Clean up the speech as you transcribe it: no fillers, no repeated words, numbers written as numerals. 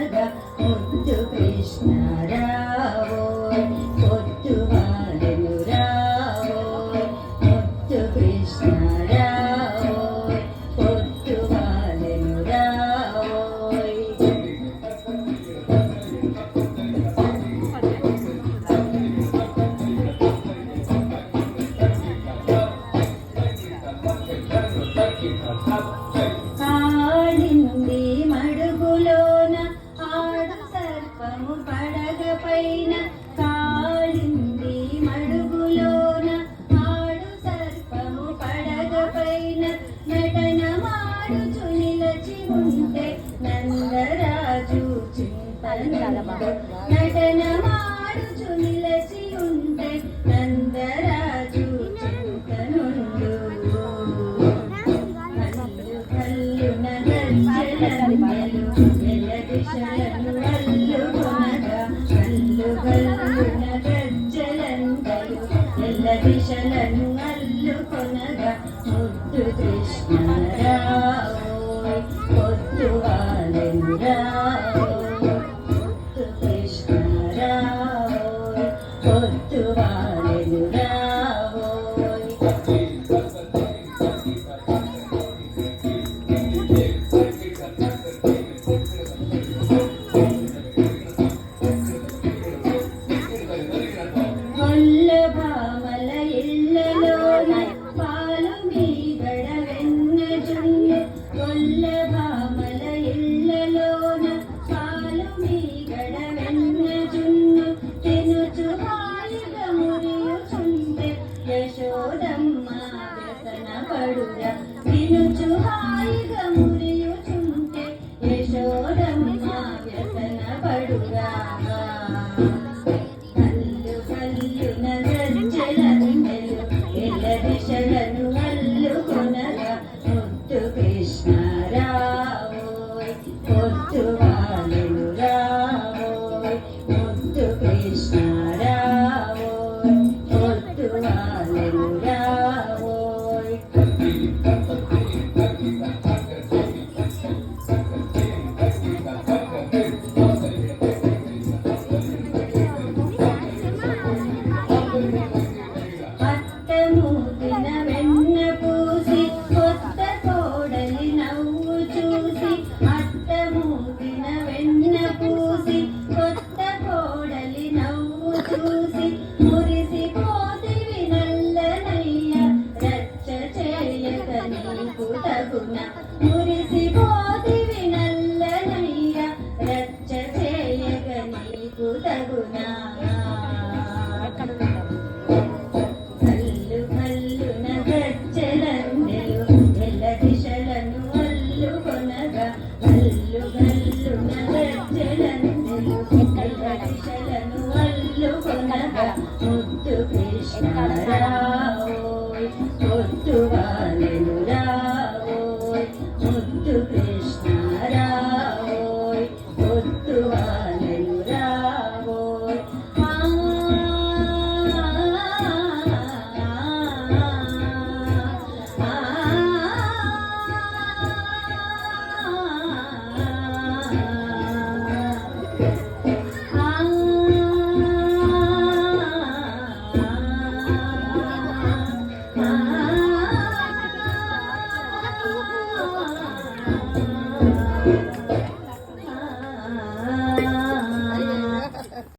కొనగ ముద్దు కృష్ణ రావోయ్ పొద్దు వాలెను రావోయ్ ముద్దు కృష్ణ రావోయ్ పొద్దు వాలెను రావోయ్ కాళింది మడుగులోన ఆడు సర్పము పడగపైన కాళింది మడుగులోన ఆడు సర్పము పడగపైన నటనమాడుచు నిలచి ఉంటే నందరాజు చింతనుండు నటనమాడుచు నిలచి ఉంటే నందరాజు చింతనుండు కల్లున గజ్జలందెలు ఎల్ల దిశలను అల్లుకొనగా కల్లు కల్లున గజ్జలందెలు ఎల్ల దిశలను అల్లుకొనగా ముద్దు కృష్ణ రావోయ్ పొద్దు వాలెను రావోయ్ ముద్దు కృష్ణ రావోయ్ పొద్దు వాలెను రావోయ్ భామల ఇళ్ళలోన పాలు మీగడ వెన్న జున్ను గొల్ల భామల ఇళ్ళలోన పాలు మీగడ వెన్న జున్ను తినుచు హాయిగా మురియుచుంటే యశోదమ్మ వ్యసన పడురా తినుచు హాయిగా మురియుచుంటే యశోదమ్మ వ్యసన పడురా దిశలను అల్లుకొనగా ముద్దు కృష్ణ రావోయ్ పొద్దు వాలెను రావోయ్ ముద్దు కృష్ణ రావోయ్ పొద్దు వాలెను రావోయ్ అత్తమూతిన వెన్న పూసి కొత్త కోడలి నవ్వు చూసి అత్తమూతిన వెన్న పూసి కొత్త కోడలి నవ్వు చూసి మురిసిపోతివి నల్లనయ్య రచ్చ చేయక నీకు తగున మురిసిపోతివి నల్లనయ్య రచ్చ చేయక నీకు తగునా